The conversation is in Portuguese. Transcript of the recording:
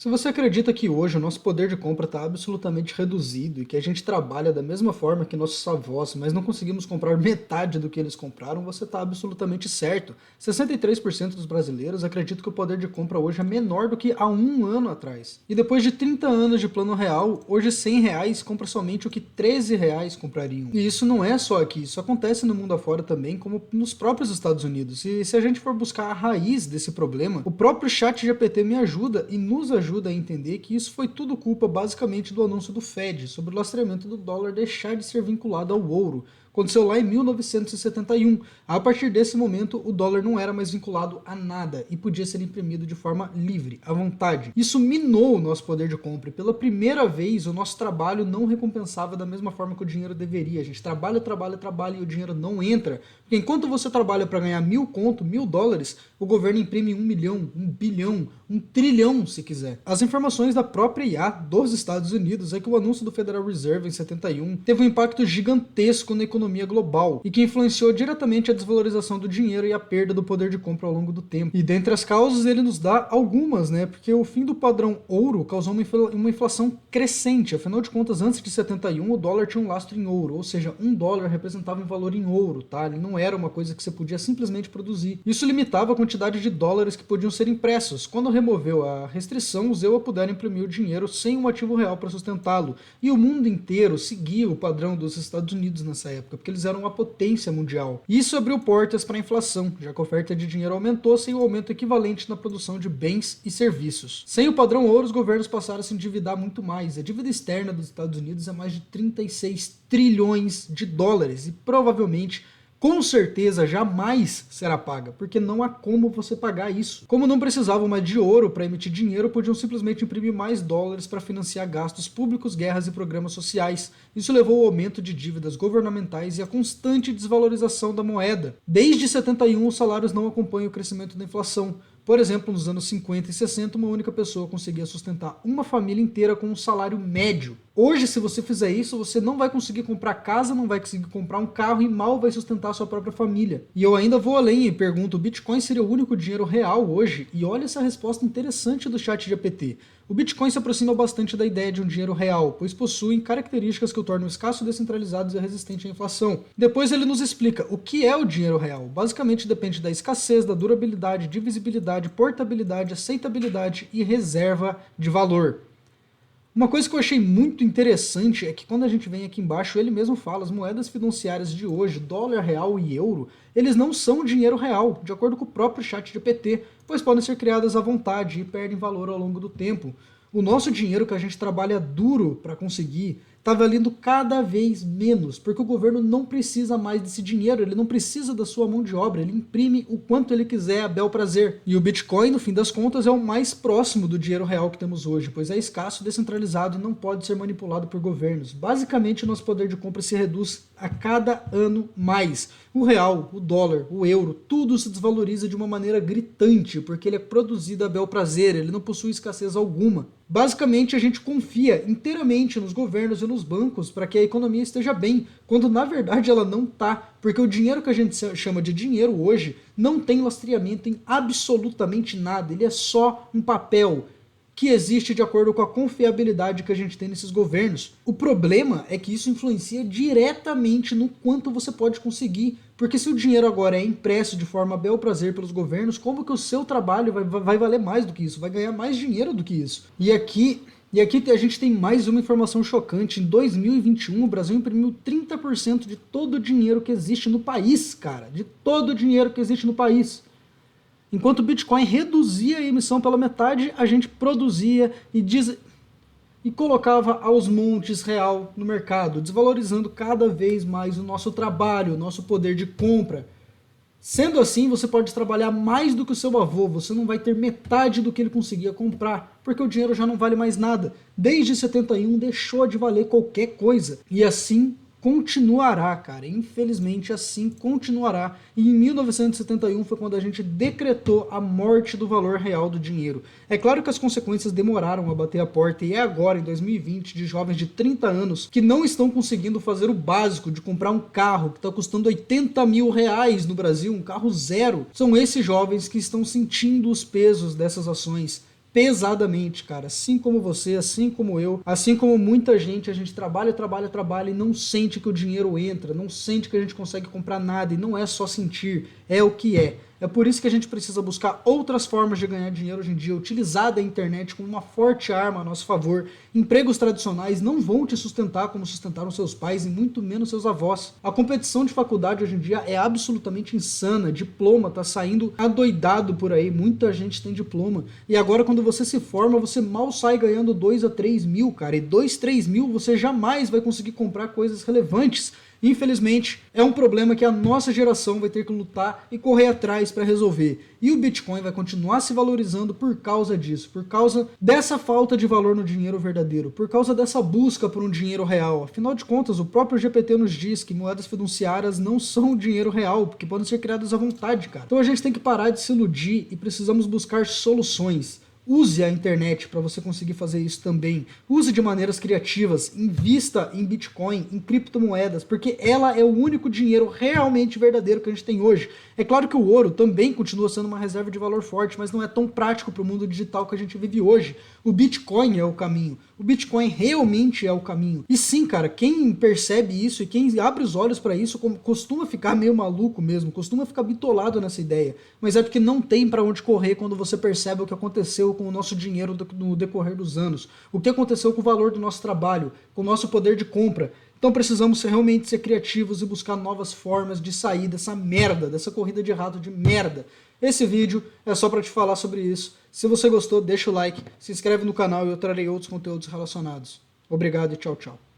Se você acredita que hoje o nosso poder de compra está absolutamente reduzido e que a gente trabalha da mesma forma que nossos avós, mas não conseguimos comprar metade do que eles compraram, você está absolutamente certo. 63% dos brasileiros acreditam que o poder de compra hoje é menor do que há um ano atrás. E depois de 30 anos de plano real, hoje R$ 100 compra somente o que R$ 13 comprariam. E isso não é só aqui, isso acontece no mundo afora também, como nos próprios Estados Unidos. E se a gente for buscar a raiz desse problema, o próprio ChatGPT me ajuda e nos ajuda a entender que isso foi tudo culpa basicamente do anúncio do Fed sobre o lastreamento do dólar deixar de ser vinculado ao ouro. Aconteceu lá em 1971. A partir desse momento, o dólar não era mais vinculado a nada e podia ser imprimido de forma livre, à vontade. Isso minou o nosso poder de compra e pela primeira vez o nosso trabalho não recompensava da mesma forma que o dinheiro deveria. A gente trabalha, trabalha, trabalha e o dinheiro não entra. Porque enquanto você trabalha para ganhar $1.000, o governo imprime 1 milhão, 1 bilhão, 1 trilhão se quiser. As informações da própria IA dos Estados Unidos é que o anúncio do Federal Reserve em 71 teve um impacto gigantesco na economia global e que influenciou diretamente a desvalorização do dinheiro e a perda do poder de compra ao longo do tempo. E dentre as causas ele nos dá algumas, né? Porque o fim do padrão ouro causou uma inflação crescente. Afinal de contas, antes de 71 o dólar tinha um lastro em ouro, ou seja, $1 representava um valor em ouro, tá? Ele não era uma coisa que você podia simplesmente produzir. Isso limitava a quantidade de dólares que podiam ser impressos. Quando removeu a restrição, os EUA puderam imprimir o dinheiro sem um ativo real para sustentá-lo. E o mundo inteiro seguia o padrão dos Estados Unidos nessa época, porque eles eram uma potência mundial. Isso abriu portas para a inflação, já que a oferta de dinheiro aumentou sem o aumento equivalente na produção de bens e serviços. Sem o padrão ouro, os governos passaram a se endividar muito mais. A dívida externa dos Estados Unidos é mais de 36 trilhões de dólares e provavelmente, com certeza, jamais será paga, porque não há como você pagar isso. Como não precisavam mais de ouro para emitir dinheiro, podiam simplesmente imprimir mais dólares para financiar gastos públicos, guerras e programas sociais. Isso levou ao aumento de dívidas governamentais e à constante desvalorização da moeda. Desde 71, os salários não acompanham o crescimento da inflação. Por exemplo, nos anos 50 e 60, uma única pessoa conseguia sustentar uma família inteira com um salário médio. Hoje, se você fizer isso, você não vai conseguir comprar casa, não vai conseguir comprar um carro e mal vai sustentar a sua própria família. E eu ainda vou além e pergunto, o Bitcoin seria o único dinheiro real hoje? E olha essa resposta interessante do ChatGPT. O Bitcoin se aproxima bastante da ideia de um dinheiro real, pois possuem características que o tornam escasso, descentralizado e resistente à inflação. Depois ele nos explica o que é o dinheiro real. Basicamente depende da escassez, da durabilidade, divisibilidade, portabilidade, aceitabilidade e reserva de valor. Uma coisa que eu achei muito interessante é que quando a gente vem aqui embaixo, ele mesmo fala, as moedas fiduciárias de hoje, dólar, real e euro, eles não são dinheiro real, de acordo com o próprio ChatGPT, pois podem ser criadas à vontade e perdem valor ao longo do tempo. O nosso dinheiro que a gente trabalha duro para conseguir está valendo cada vez menos, porque o governo não precisa mais desse dinheiro, ele não precisa da sua mão de obra, ele imprime o quanto ele quiser a bel prazer. E o Bitcoin, no fim das contas, é o mais próximo do dinheiro real que temos hoje, pois é escasso, descentralizado e não pode ser manipulado por governos. Basicamente, o nosso poder de compra se reduz a cada ano mais. O real, o dólar, o euro, tudo se desvaloriza de uma maneira gritante, porque ele é produzido a bel prazer, ele não possui escassez alguma. Basicamente, a gente confia inteiramente nos governos e nos bancos para que a economia esteja bem, quando na verdade ela não está, porque o dinheiro que a gente chama de dinheiro hoje não tem lastreamento em absolutamente nada, ele é só um papel que existe de acordo com a confiabilidade que a gente tem nesses governos. O problema é que isso influencia diretamente no quanto você pode conseguir, porque se o dinheiro agora é impresso de forma a bel prazer pelos governos, como que o seu trabalho vai valer mais do que isso, vai ganhar mais dinheiro do que isso? E aqui a gente tem mais uma informação chocante. Em 2021, o Brasil imprimiu 30% de todo o dinheiro que existe no país, cara. De todo o dinheiro que existe no país. Enquanto o Bitcoin reduzia a emissão pela metade, a gente produzia e colocava aos montes real no mercado, desvalorizando cada vez mais o nosso trabalho, o nosso poder de compra. Sendo assim, você pode trabalhar mais do que o seu avô, você não vai ter metade do que ele conseguia comprar, porque o dinheiro já não vale mais nada. Desde 71 deixou de valer qualquer coisa. E assim continuará, cara. Infelizmente assim continuará. E em 1971 foi quando a gente decretou a morte do valor real do dinheiro. É claro que as consequências demoraram a bater a porta e é agora, em 2020, de jovens de 30 anos que não estão conseguindo fazer o básico de comprar um carro que está custando R$ 80 mil no Brasil, um carro zero. São esses jovens que estão sentindo os pesos dessas ações. pesadamente, cara. Assim como você, assim como eu, assim como muita gente, a gente trabalha, trabalha, trabalha e não sente que o dinheiro entra, não sente que a gente consegue comprar nada, e não é só sentir, é o que é. É por isso que a gente precisa buscar outras formas de ganhar dinheiro hoje em dia, utilizar a internet como uma forte arma a nosso favor. Empregos tradicionais não vão te sustentar como sustentaram seus pais e muito menos seus avós. A competição de faculdade hoje em dia é absolutamente insana. Diploma tá saindo adoidado por aí, muita gente tem diploma. E agora quando você se forma, você mal sai ganhando 2 a 3 mil, cara. E 2, 3 mil você jamais vai conseguir comprar coisas relevantes. Infelizmente, é um problema que a nossa geração vai ter que lutar e correr atrás para resolver. E o Bitcoin vai continuar se valorizando por causa disso, por causa dessa falta de valor no dinheiro verdadeiro, por causa dessa busca por um dinheiro real. Afinal de contas, o próprio GPT nos diz que moedas fiduciárias não são dinheiro real, porque podem ser criadas à vontade, cara. Então a gente tem que parar de se iludir e precisamos buscar soluções. Use a internet para você conseguir fazer isso também. Use de maneiras criativas, invista em Bitcoin, em criptomoedas, porque ela é o único dinheiro realmente verdadeiro que a gente tem hoje. É claro que o ouro também continua sendo uma reserva de valor forte, mas não é tão prático para o mundo digital que a gente vive hoje. O Bitcoin é o caminho. O Bitcoin realmente é o caminho. E sim, cara, quem percebe isso e quem abre os olhos para isso costuma ficar meio maluco mesmo, costuma ficar bitolado nessa ideia. Mas é porque não tem para onde correr quando você percebe o que aconteceu com o nosso dinheiro no decorrer dos anos. O que aconteceu com o valor do nosso trabalho, com o nosso poder de compra. Então precisamos realmente ser criativos e buscar novas formas de sair dessa merda, dessa corrida de rato de merda. Esse vídeo é só para te falar sobre isso. Se você gostou, deixa o like, se inscreve no canal e eu trarei outros conteúdos relacionados. Obrigado e tchau, tchau.